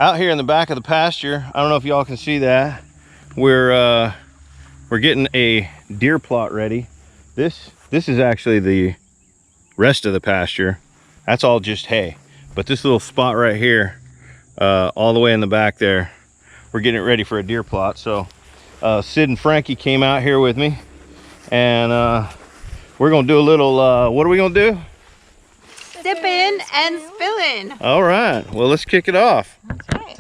out here in the back of the pasture, I don't know if y'all can see that. We're getting a deer plot ready. This is actually the rest of the pasture. That's all just hay. But this little spot right here, all the way in the back there, we're getting it ready for a deer plot. So Sid and Frankie came out here with me, and we're gonna do a little, what are we gonna do? Sippin and spillin. All right, well, let's kick it off. That's right.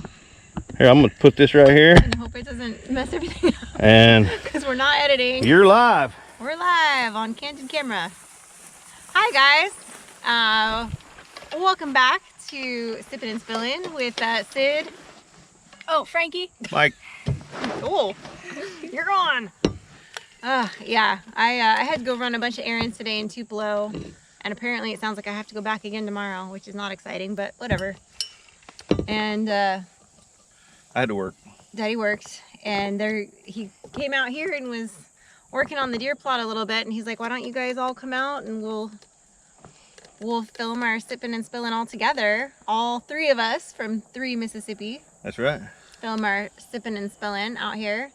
Here, I'm gonna put this right here. And hope it doesn't mess everything up. And because we're not editing. You're live. We're live on candid camera. Hi guys. Welcome back to Sippin and Spillin with Sid. Oh, Frankie. Mike. Oh, you're on. Yeah, I had to go run a bunch of errands today in Tupelo. And apparently it sounds like I have to go back again tomorrow, which is not exciting, but whatever. And I had to work. Daddy worked, and he came out here and was working on the deer plot a little bit, and he's like, why don't you guys all come out and we'll film our Sippin and Spillin all together. All three of us from 3 Mississippi. That's right. Film our Sippin and Spillin out here.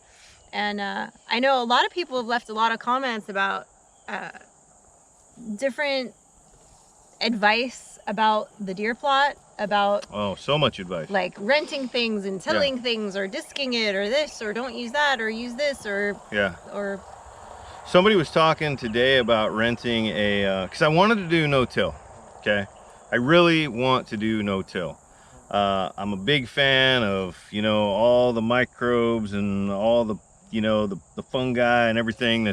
And I know a lot of people have left a lot of comments about different advice about the deer plot, about so much advice, like renting things and tilling things, or disking it, or this, or don't use that, or use this, or or somebody was talking today about renting a because I wanted to do no-till. Okay, I really want to do no-till. I'm a big fan of, you know, all the microbes and all the, you know, the fungi and everything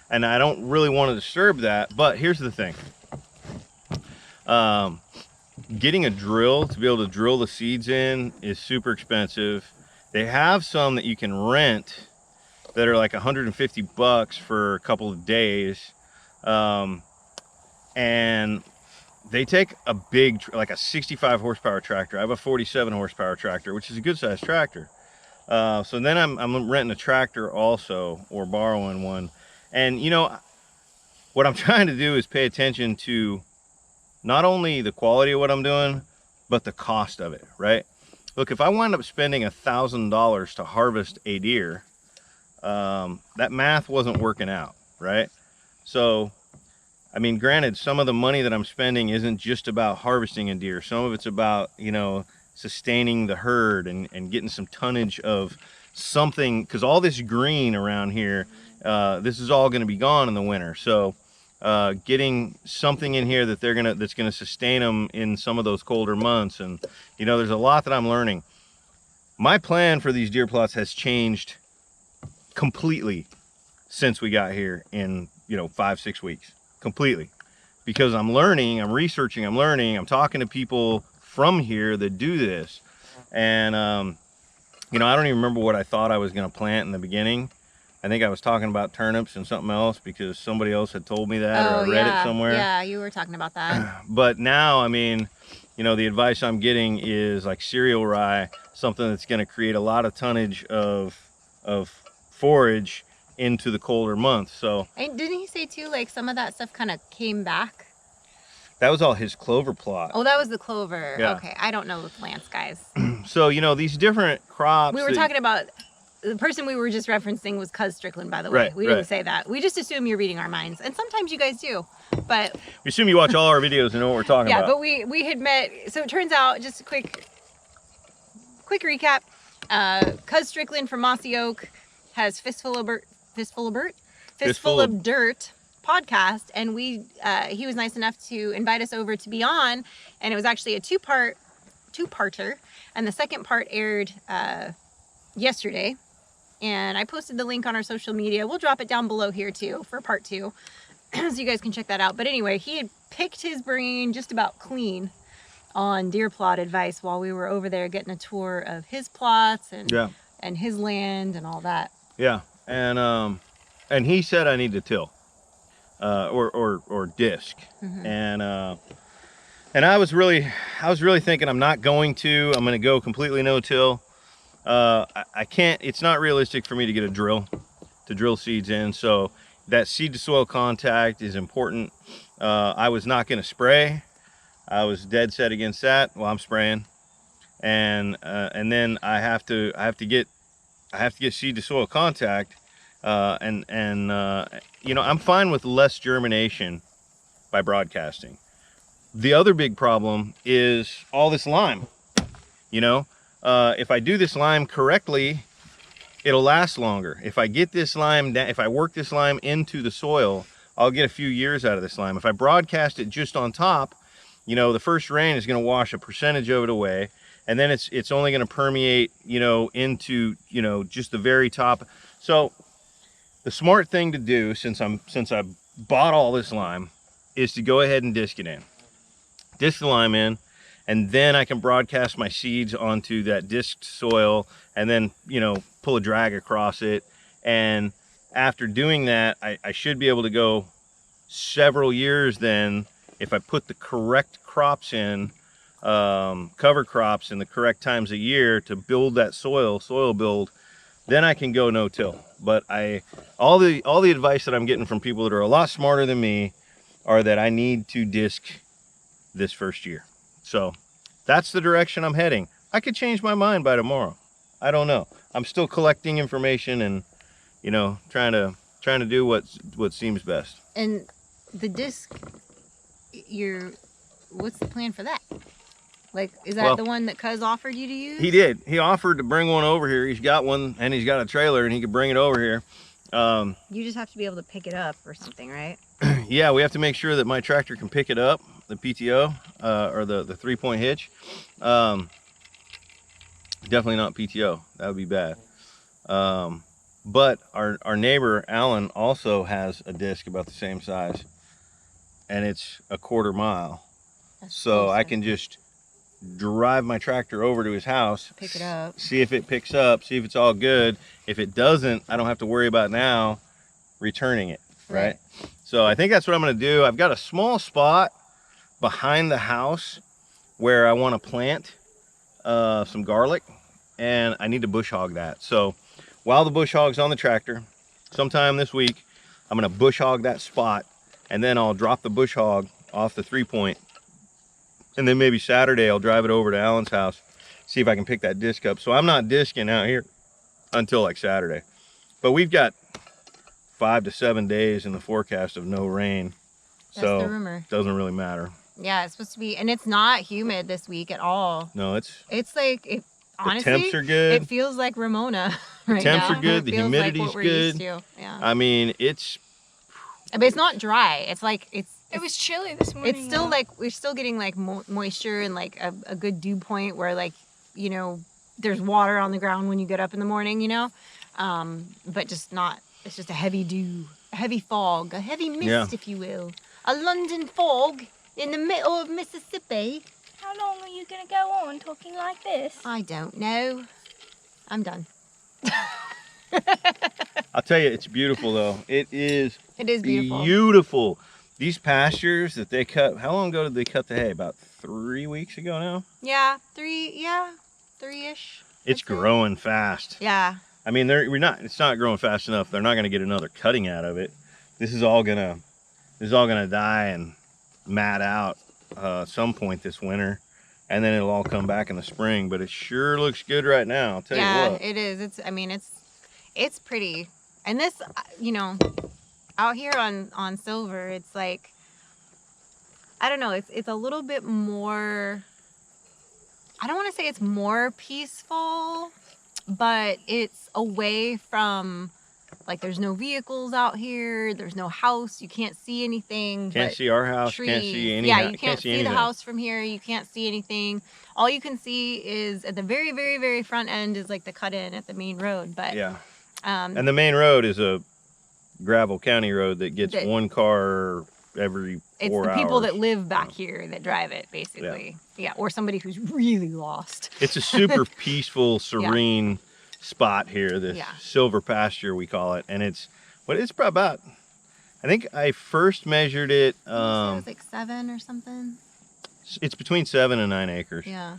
and I don't really want to disturb that. But here's the thing. Getting a drill to be able to drill the seeds in is super expensive. They have some that you can rent that are like $150 for a couple of days. And they take a big, like a 65 horsepower tractor. I have a 47 horsepower tractor, which is a good sized tractor. So then I'm renting a tractor also, or borrowing one. And you know, what I'm trying to do is pay attention to not only the quality of what I'm doing, but the cost of it, right? Look, if I wind up spending $1,000 to harvest a deer, that math wasn't working out, right? So, I mean, granted, some of the money that I'm spending isn't just about harvesting a deer. Some of it's about, you know, sustaining the herd and getting some tonnage of something, because all this green around here, this is all going to be gone in the winter. So getting something in here that that's gonna sustain them in some of those colder months. And you know, there's a lot that I'm learning. My plan for these deer plots has changed completely since we got here in, you know, 5-6 weeks. Completely, because I'm learning, I'm researching, I'm learning, I'm talking to people from here that do this. And you know, I don't even remember what I thought I was going to plant in the beginning. I think I was talking about turnips and something else because somebody else had told me that, or I read it somewhere. Yeah, you were talking about that. But now, I mean, you know, the advice I'm getting is like cereal rye, something that's going to create a lot of tonnage of forage into the colder months. So, and didn't he say too, like some of that stuff kind of came back? That was all his clover plot. Oh, that was the clover. Yeah. Okay, I don't know the plants, guys. So, you know, these different crops. We were talking about, the person we were just referencing was Cuz Strickland, by the way. Right, we didn't say that. We just assume you're reading our minds. And sometimes you guys do. But we assume you watch all our videos and know what we're talking about. Yeah, but we had met. So it turns out, just a quick recap. Cuz Strickland from Mossy Oak has Fistful of Dirt podcast, and he was nice enough to invite us over to be on, and it was actually a two-parter, and the second part aired yesterday, and I posted the link on our social media. We'll drop it down below here too for part 2, so you guys can check that out. But anyway, he had picked his brain just about clean on deer plot advice while we were over there getting a tour of his plots and his land and all that. Yeah, and he said I need to till or disc. Mm-hmm. And I was really thinking I'm not going to. I'm going to go completely no-till. I can't. It's not realistic for me to get a drill to drill seeds in. So that seed to soil contact is important. I was not going to spray. I was dead set against that. Well, I'm spraying. and then I have to get seed to soil contact, you know, I'm fine with less germination by broadcasting. The other big problem is all this lime. You know, if I do this lime correctly, it'll last longer. If I get this lime down, if I work this lime into the soil, I'll get a few years out of this lime. If I broadcast it just on top, you know, the first rain is going to wash a percentage of it away, and then it's only going to permeate, you know, into, you know, just the very top. So the smart thing to do, since I bought all this lime, is to go ahead and disc it in. Disc the lime in, and then I can broadcast my seeds onto that disked soil, and then, you know, pull a drag across it. And after doing that, I should be able to go several years then, if I put the correct crops in, cover crops in the correct times a year to build that soil build, then I can go no-till. But all the advice that I'm getting from people that are a lot smarter than me are that I need to disc this first year. So that's the direction I'm heading. I could change my mind by tomorrow. I don't know. I'm still collecting information and, you know, trying to do what seems best. And the disc, what's the plan for that? Like, is that the one that Cuz offered you to use? He did. He offered to bring one over here. He's got one, and he's got a trailer, and he could bring it over here. You just have to be able to pick it up or something, right? Yeah, we have to make sure that my tractor can pick it up, the PTO, or the 3-point hitch. Definitely not PTO. That would be bad. But our neighbor, Alan, also has a disc about the same size, and it's a 1/4 mile. So I can just drive my tractor over to his house, pick it up, see if it picks up, see if it's all good. If it doesn't, I don't have to worry about now returning it, right? So I think that's what I'm going to do. I've got a small spot behind the house where I want to plant some garlic, and I need to bush hog that. So while the bush hog's on the tractor, sometime this week, I'm going to bush hog that spot, and then I'll drop the bush hog off the 3-point. And then maybe Saturday I'll drive it over to Alan's house, see if I can pick that disc up. So I'm not discing out here until like Saturday. But we've got 5 to 7 days in the forecast of no rain. That's so the rumor. It doesn't really matter. Yeah, it's supposed to be, and it's not humid this week at all. No, it's like, honestly, the temps are good. It feels like Ramona right now. The temps now. are good. The humidity's like what we're good. Used to. Yeah. I mean, but it's not dry. It's like it was chilly this morning. It's still like we're still getting like moisture and like a good dew point where, like, you know, there's water on the ground when you get up in the morning, you know, but just not. It's just a heavy dew, a heavy fog, a heavy mist, if you will, a London fog in the middle of Mississippi. How long are you gonna go on talking like this? I don't know. I'm done. I'll tell you, it's beautiful though. It is beautiful. Beautiful. These pastures that they cut, how long ago did they cut the hay? About 3 weeks ago now? Yeah, 3-ish. It's growing fast. Yeah. I mean, it's not growing fast enough. They're not going to get another cutting out of it. This is all gonna die and mat out at some point this winter, and then it'll all come back in the spring. But it sure looks good right now. I'll tell you what. Yeah, it is. It's pretty. And this, you know, out here on Silver, it's like, I don't know, it's a little bit more, I don't want to say it's more peaceful, but it's away from, like, there's no vehicles out here, there's no house, you can't see anything. Can't see our house, trees. can't see any. Yeah, you can't see the house from here, you can't see anything. All you can see is at the very, very, very front end is like the cut-in at the main road. But yeah. And the main road is a gravel county road that gets one car every 4 hours. It's the people that live back here that drive it, basically. Yeah, or somebody who's really lost. It's a super peaceful, serene spot here, this silver pasture we call it. And it's probably about, I think I first measured it. It was like 7 or something. It's between 7 and 9 acres. Yeah.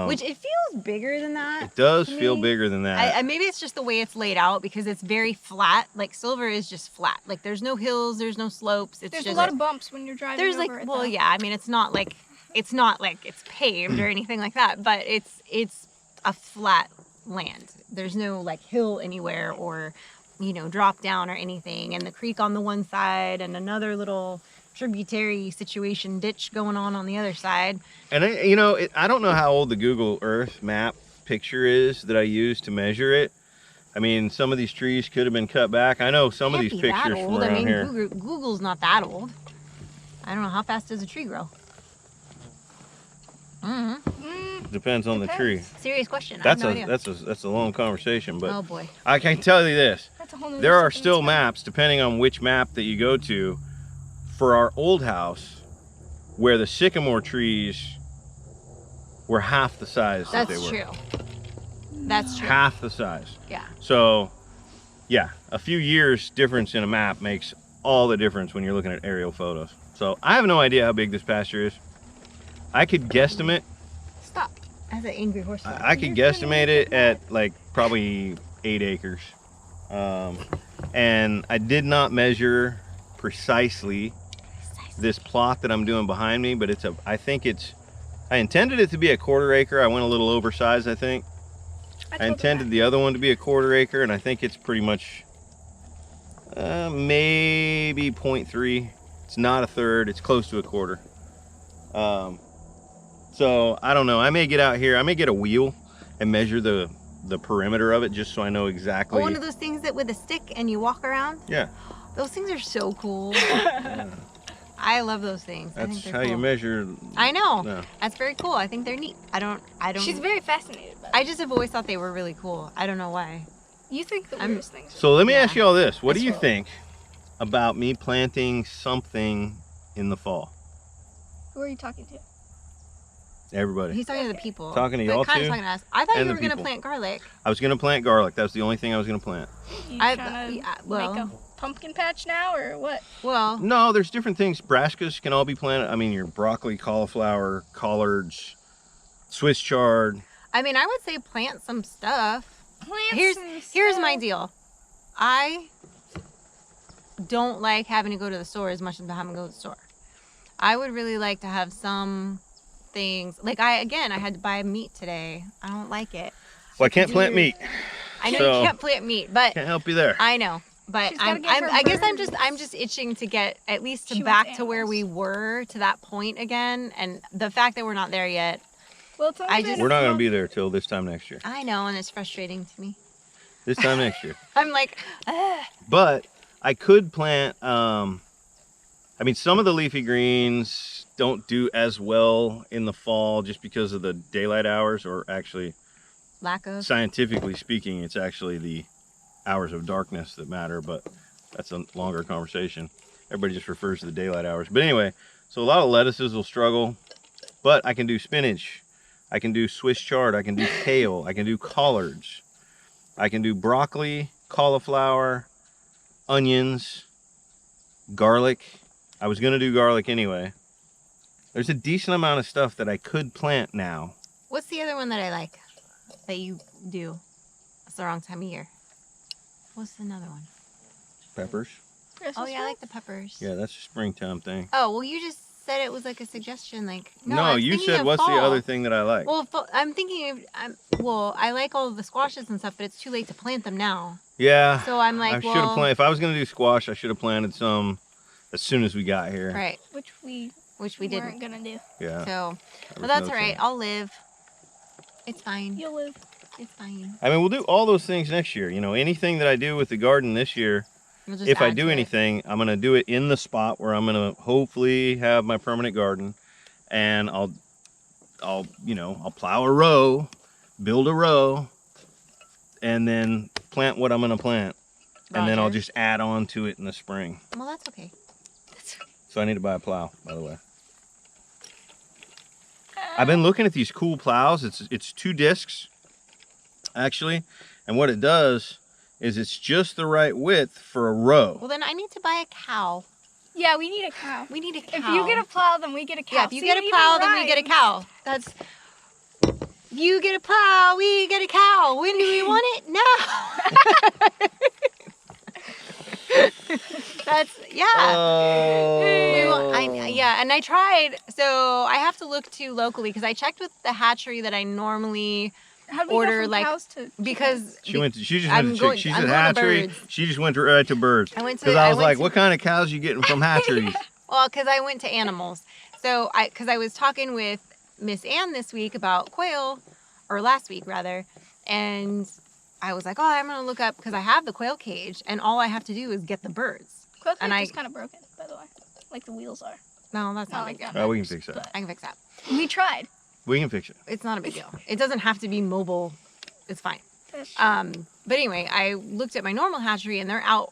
Which it feels bigger than that. It does feel bigger than that. Maybe it's just the way it's laid out because it's very flat. Like Silver is just flat. Like there's no hills, there's no slopes. There's a lot of bumps when you're driving over it. Well, yeah. I mean, it's not like it's not like it's paved or anything like that, but it's a flat land. There's no like hill anywhere or, you know, drop down or anything. And the creek on the one side and another little tributary situation ditch going on the other side. And I don't know how old the Google Earth map picture is that I used to measure it. I mean, some of these trees could have been cut back. I know some of these pictures from around here. Google's not that old. I don't know, how fast does a tree grow? Depends on the tree. Serious question. That's I have no idea. that's a long conversation, but oh boy. I can tell you this. That's a whole nother There are subject. still maps, depending on which map that you go to, for our old house where the sycamore trees were half the size that they That's were. true. That's true. Half the size. Yeah. So, yeah, a few years difference in a map makes all the difference when you're looking at aerial photos. So I have no idea how big this pasture is. I could guesstimate. Stop. That's an angry horse. I could guesstimate it at like probably 8 acres. And I did not measure precisely this plot that I'm doing behind me, but I intended it to be a 1/4 acre. I went a little oversized, I think. I intended the other one to be a 1/4 acre, and I think it's pretty much maybe 0.3. It's not a third, it's close to a 1/4. So I don't know. I may get out here, I may get a wheel and measure the perimeter of it just so I know exactly. Oh, one of those things that with a stick and you walk around? Yeah. Those things are so cool. Yeah. I love those things. I think That's they're how cool. you measure. I know. Yeah. That's very cool. I think they're neat. I don't. She's very fascinated by I just have always thought they were really cool. I don't know why. You think the weirdest things. So let me Yeah. ask you all this. What do That's you cool. think about me planting something in the fall? Who are you talking to? Everybody. He's talking to the people. Talking to but y'all kind too? of talking to us. I thought And you the were gonna people. plant garlic. I was gonna plant garlic. That was the only thing I was gonna plant. You I- trying to yeah, well- make a pumpkin patch now or what? Well, No, there's different things. Brassicas can all be planted. I mean, your broccoli, cauliflower, collards, Swiss chard. I mean, I would say plant some stuff. Plants Here's my deal. I don't like having to go to the store as much as having to go to the store. I would really like to have some things. Like I had to buy meat today. I don't like it. Well, I can't plant meat. I know So- you can't plant meat, but Can't help you there. I know. But She's gotta get her I guess birds. I'm just itching to get at least She back wants to where we were, to that point again. And the fact that we're not there yet, Well, it's only I been just- a We're not gonna month. be there till this time next year. I know, and it's frustrating to me. This time next year. I'm like, ugh. But I could plant, I mean, some of the leafy greens don't do as well in the fall just because of the daylight hours, or actually, Lack of. scientifically speaking, it's actually the hours of darkness that matter, but that's a longer conversation. Everybody just refers to the daylight hours. But anyway, so a lot of lettuces will struggle, but I can do spinach. I can do Swiss chard. I can do kale. I can do collards. I can do broccoli, cauliflower, onions, garlic. I was gonna do garlic anyway. There's a decent amount of stuff that I could plant now. What's the other one that I like that you do? It's the wrong time of year. What's another one? Peppers. Christmas Oh yeah, I tree? like the peppers. Yeah, that's a springtime thing. Oh well, you just said it was like a suggestion. Like I No, was you thinking said of what's the fall. other thing that I like? Well, I'm thinking of. Well, I like all of the squashes and stuff, but it's too late to plant them now. Yeah. So I'm like, I should have well, planted. If I was gonna do squash, I should have planted some as soon as we got here. right, Which we which we weren't didn't. gonna do. Yeah. So, there well, was that's no all right. chance. I'll live. It's fine. You'll live. It's fine. I mean, we'll do all those things next year. You know, anything that I do with the garden this year, We'll just if I add do to it. anything, I'm gonna do it in the spot where I'm gonna hopefully have my permanent garden, and I'll plow a row, build a row, and then plant what I'm gonna plant, and then I'll Roger. just add on to it in the spring. Well, that's okay. So I need to buy a plow, by the way. I've been looking at these cool plows. It's 2 discs, actually, and what it does is it's just the right width for a row. Well, then I need to buy a cow. Yeah, we need a cow. We need a cow. If you get a plow, then we get a cow. Yeah, if you See, get it a even plow, then we get a rhymes. cow. That's. If you get a plow, we get a cow. When do we want it? Now. That's yeah. Oh. Yeah, and I tried. So I have to look to locally because I checked with the hatchery that I normally How do we order go from like cows to because She just I'm went to going- she's I'm at going to hatchery. birds. She just went right to birds. I went to- Because I was went like, to- what kind of cows you getting from hatcheries? Well, because I went to animals. So because I was talking with Miss Ann this week about quail, or last week rather, and I was like, oh, I'm gonna look up because I have the quail cage, and all I have to do is get the birds. Quail And cage is kind of broken, by the way. Like the wheels are. No, that's not Not a like big deal. that. Oh, we can fix that. But I can fix that. we tried. We can fix it. It's not a big deal. It doesn't have to be mobile. It's fine. That's- But anyway, I looked at my normal hatchery and they're out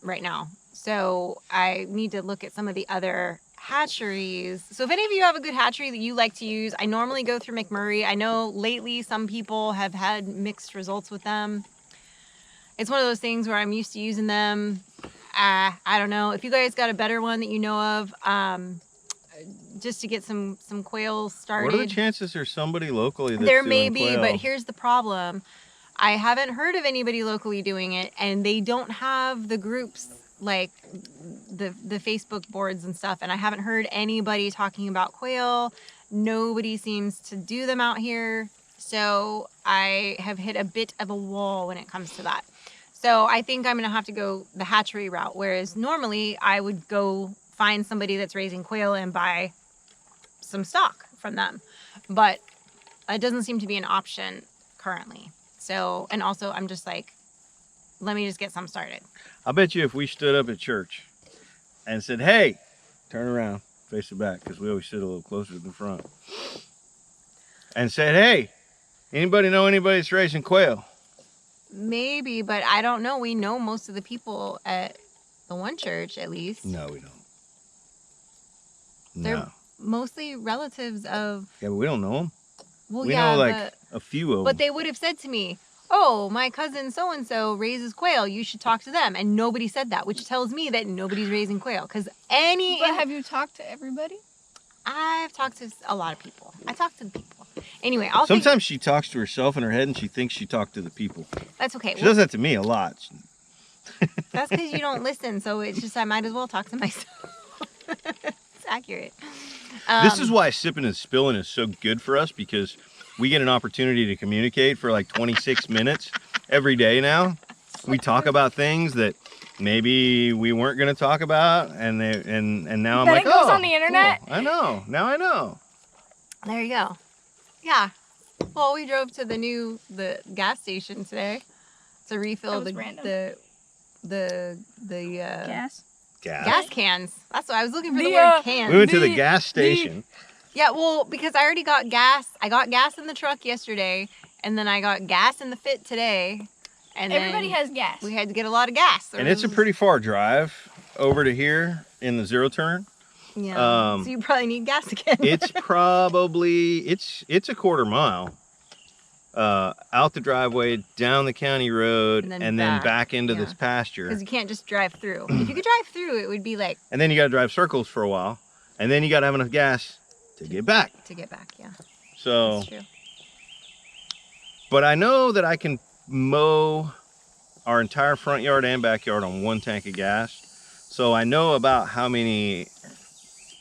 right now. So I need to look at some of the other hatcheries. So if any of you have a good hatchery that you like to use, I normally go through McMurray. I know lately some people have had mixed results with them. It's one of those things where I'm used to using them. I don't know. If you guys got a better one that you know of, just to get some quail started. What are the chances there's somebody locally that's There doing may be, quail? but here's the problem. I haven't heard of anybody locally doing it, and they don't have the groups like the Facebook boards and stuff, and I haven't heard anybody talking about quail. Nobody seems to do them out here, so I have hit a bit of a wall when it comes to that. So I think I'm going to have to go the hatchery route, whereas normally I would go find somebody that's raising quail and buy some stock from them. But it doesn't seem to be an option currently. So, and also I'm just like, let me just get some started. I bet you if we stood up at church and said, hey, turn around, face it back, because we always sit a little closer to the front, and said, hey, anybody know anybody that's raising quail? Maybe, but I don't know. We know most of the people at the one church, at least. No, we don't. They're No. mostly relatives of, Yeah, but we don't know them. well, We yeah, know like a few of but them. they would have said to me, oh, my cousin so-and-so raises quail. You should talk to them. And nobody said that, which tells me that nobody's raising quail. Because But have you talked to everybody? I've talked to a lot of people. I talk to the people. Anyway, I'll Sometimes she talks to herself in her head and she thinks she talked to the people. that's okay. She does that to me a lot. That's because you don't listen. So it's just, I might as well talk to myself. It's accurate. This is why Sippin and Spillin is so good for us, because we get an opportunity to communicate for like 26 minutes every day now. We talk about things that maybe we weren't going to talk about, and now I'm Then like, it goes oh, on the internet? cool. I know. Now I know. There you go. Yeah. Well, we drove to the gas station today to refill That was random. the Gas. gas cans. That's what I was looking for the The, word cans. We went to the gas station. Yeah, well, because I already got gas. I got gas in the truck yesterday, and then I got gas in the fit today. And Everybody then has gas. we had to get a lot of gas. And it's a pretty far drive over to here in the zero turn. Yeah. So you probably need gas again. It's probably, it's a quarter mile out the driveway, down the county road, and then back into this pasture. Because you can't just drive through. If you could drive through, it would be like And then you got to drive circles for a while, and then you got to have enough gas to get back. to get back. Yeah, So, that's true. but I know that I can mow our entire front yard and backyard on one tank of gas. So I know about how many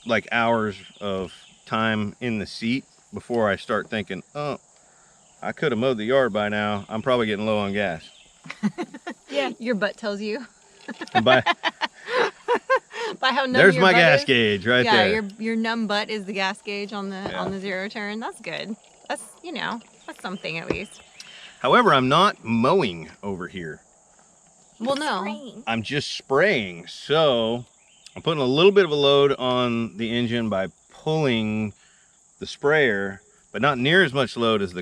like hours of time in the seat before I start thinking, oh, I could have mowed the yard by now. I'm probably getting low on gas. Yeah, your butt tells you. And by, By how numb there's your my butt gas is. gauge right Yeah, there. your numb butt is the gas gauge on the Yeah. on the zero turn. That's good. That's that's something at least. However, I'm not mowing over here. Well, no. Spraying. I'm just spraying. So I'm putting a little bit of a load on the engine by pulling the sprayer, but not near as much load as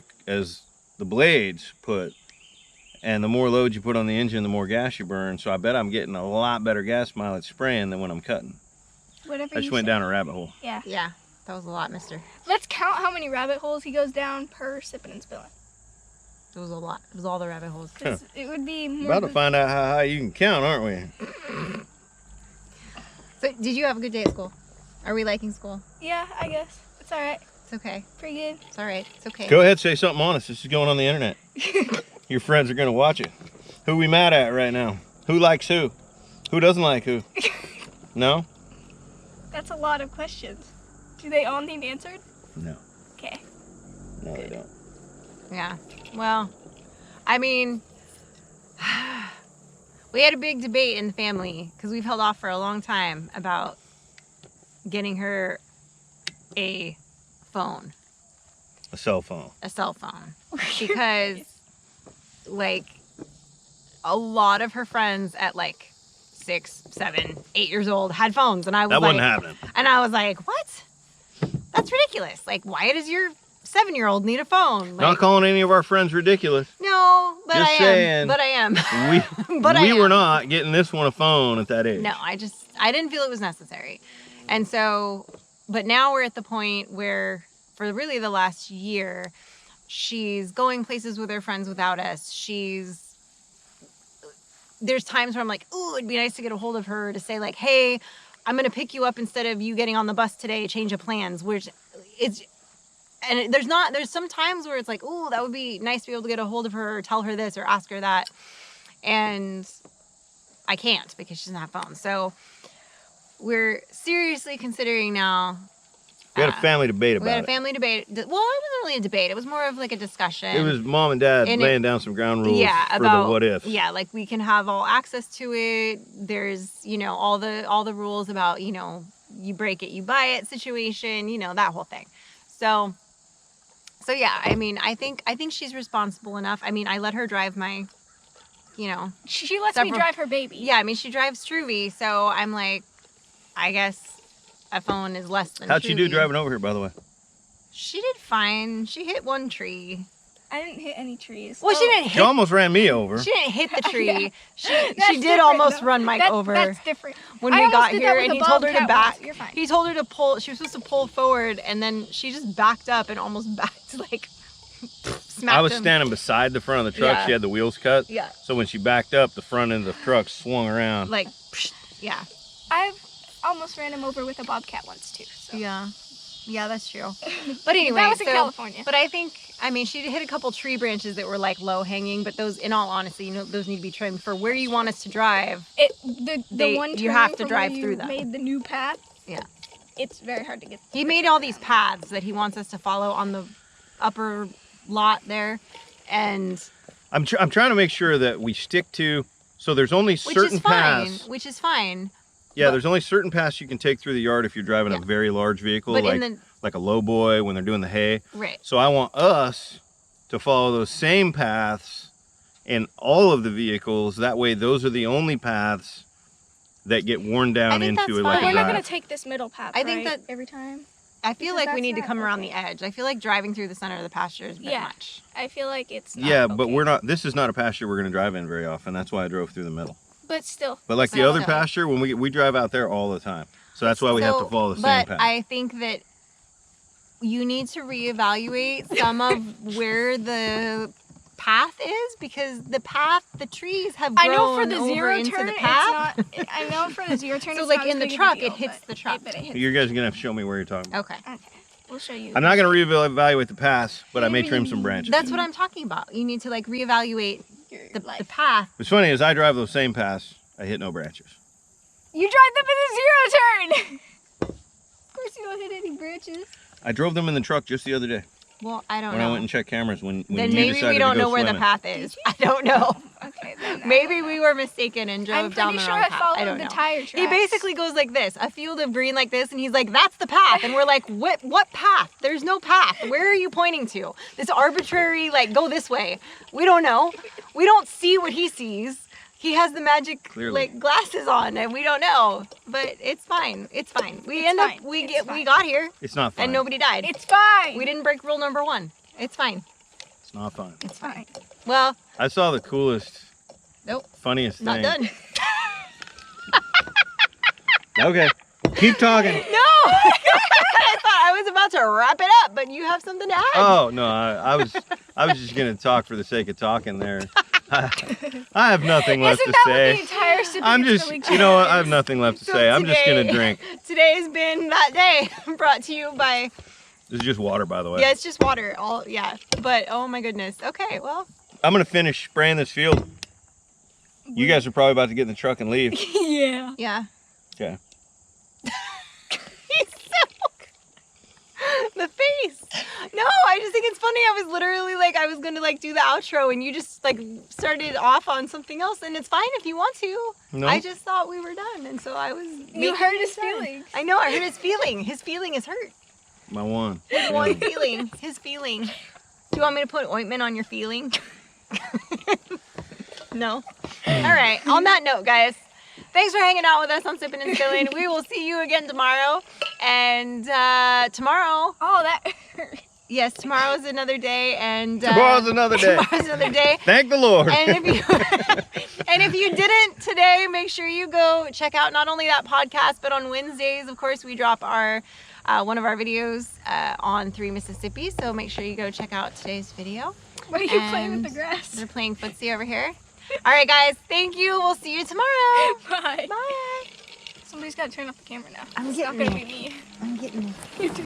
the blades put. And the more load you put on the engine, the more gas you burn. So I bet I'm getting a lot better gas mileage spraying than when I'm cutting. Whatever I just you went say. down a rabbit hole. Yeah. Yeah, that was a lot, mister. Let's count how many rabbit holes he goes down per Sippin and Spillin. It was a lot. It was all the rabbit holes. 'Cause it would be more About to than- find out how high you can count, aren't we? So, did you have a good day at school? Are we liking school? Yeah, I guess. It's alright. It's okay. Pretty good. It's all right. It's okay. Go ahead, say something honest. This is going on the internet. Your friends are going to watch it. Who we mad at right now? Who likes who? Who doesn't like who? No? That's a lot of questions. Do they all need answered? No. Okay. No, they don't. Yeah. Well, I mean, we had a big debate in the family because we've held off for a long time about getting her a phone, A cell phone. because like a lot of her friends at like 6, 7, 8 years old had phones, and I was That like, wasn't happening. and I was like, what? That's ridiculous. Like, why does your 7-year-old need a phone? Like, Not calling any of our friends ridiculous. no, but Just I am. saying, But I am. We But I we were am. not getting this one a phone at that age. No, I didn't feel it was necessary. And so, but now we're at the point where for really the last year, she's going places with her friends without us. There's times where I'm like, ooh, it'd be nice to get a hold of her to say like, hey, I'm going to pick you up instead of you getting on the bus today, change of plans, which it's, and there's some times where it's like, ooh, that would be nice to be able to get a hold of her or tell her this or ask her that. And I can't because she doesn't have phone. So we're seriously considering now. We had a family debate about We had a it. family debate. Well, it wasn't really a debate. It was more of like a discussion. It was mom and dad And laying down some ground rules for about the what if. Yeah, like we can have all access to it. There's, all the rules about, you break it, you buy it situation, that whole thing. So yeah, I mean, I think she's responsible enough. I mean, I let her drive my, She lets me drive her baby. yeah, I mean, she drives Truvy, so I'm like, I guess a phone is less than How'd she do Truvy. driving over here, by the way? She did fine. She hit one tree. I didn't hit any trees. Well, she didn't She hit. almost ran me over. She didn't hit the tree. Yeah. She That's did different, almost though. run Mike over That's different. when I we almost got did that here, with and a he told her to bobcat back. once. You're fine. He told her to pull. She was supposed to pull forward, and then she just backed up and almost backed like smacked I was him. standing beside the front of the truck. Yeah. She had the wheels cut. Yeah, So when she backed up, the front end of the truck swung around. like yeah, I've almost ran him over with a bobcat once too. So. yeah, that's true. But anyway, That was in California. But I think, I mean, she hit a couple tree branches that were like low hanging, but those, in all honesty, those need to be trimmed for where you want us to drive. The one you have to turn from drive where through you them. Made the new path. Yeah. It's very hard to get. He made all these paths that he wants us to follow on the upper lot there, and I'm trying to make sure that we stick to. So there's only certain paths. Which is fine. Yeah, but- there's only certain paths you can take through the yard if you're driving a very large vehicle, But like a low boy when they're doing the hay. right. So I want us to follow those same paths in all of the vehicles. That way, those are the only paths that get worn down think into that's it like fine. a We're not drive. gonna take this middle path. I think right, that- every time. I feel Because like we that's need to not come around the okay. edge. I feel like driving through the center of the pasture is a bit Yeah. much. I feel like it's. Not Yeah, but okay. we're not. This is not a pasture we're going to drive in very often. That's why I drove through the middle. But still. But like the So- other pasture, when we drive out there all the time. So that's why we have to follow the same But path. I think that you need to reevaluate some of where the path is, because the trees have grown I know for the over zero into turn, the it's path. not. I know for the zero turn. So, it's like, not in as the big of a truck, deal, it hits but the truck. but it hits. You guys are going to have to show me where you're talking about. Okay. Okay, we'll show you. I'm not going to reevaluate the paths, but I may trim some branches. That's what I'm talking about. You need to like reevaluate Your the life. path. What's funny is I drive those same paths. I hit no branches. You drive them in a zero turn. Of course, you don't hit any branches. I drove them in the truck just the other day Well, I don't when know. I went and checked cameras. When Then you maybe decided we don't to go know where the swimming. path is. I don't know. Okay, then. Maybe we were mistaken and drove I'm down pretty the sure wrong I path. followed I don't the know. tire tracks. He basically goes like this, a field of green like this, and he's like, that's the path. And we're like, what path? There's no path. Where are you pointing to? This arbitrary, like, go this way. We don't know. We don't see what he sees. He has the magic Clearly. like glasses on, and we don't know. But it's fine. It's fine. We It's end fine. up we It's get fine. we got here It's not fun. and nobody died. It's fine. We didn't break rule number 1. It's fine. It's not fun. It's fine. Fine. Well, I saw the coolest, nope, funniest not thing. done. Okay, keep talking. No! I thought I was about to wrap it up, but you have something to add. Oh no, I was just gonna talk for the sake of talking there. I have nothing left Isn't to that what the say. entire Sippin I'm just, Spillin you know what? I channel have is? nothing left to So say. I'm just today- gonna drink. Today's been that day, brought to you by, This is just water, by the way. yeah, it's just water, all, yeah. But, oh my goodness. Okay, well. I'm gonna finish spraying this field. You guys are probably about to get in the truck and leave. Yeah. Yeah. Okay. He's so, No, I just think it's funny. I was literally like, I was gonna like do the outro, and you just like started off on something else, and it's fine if you want to. No. I just thought we were done, and so I was. You hurt his feelings. I know. I hurt his feeling. His feeling is hurt. My one. His one feeling. His feeling. Do you want me to put ointment on your feeling? No. All right. On that note, guys. Thanks for hanging out with us on Sippin' and Spillin'. We will see you again tomorrow. And tomorrow, Oh, that hurt. yes, tomorrow is another day. And Tomorrow's another day. Tomorrow's another day. Thank the Lord. And if you didn't today, make sure you go check out not only that podcast, but on Wednesdays, of course, we drop our one of our videos on 3 Mississippi. So make sure you go check out today's video. Why are you playing with the And grass? They're playing footsie over here. All right, guys. Thank you. We'll see you tomorrow. Bye. Bye. Somebody's got to turn off the camera now. I'm It's getting not going to there. be me. I'm getting it. You do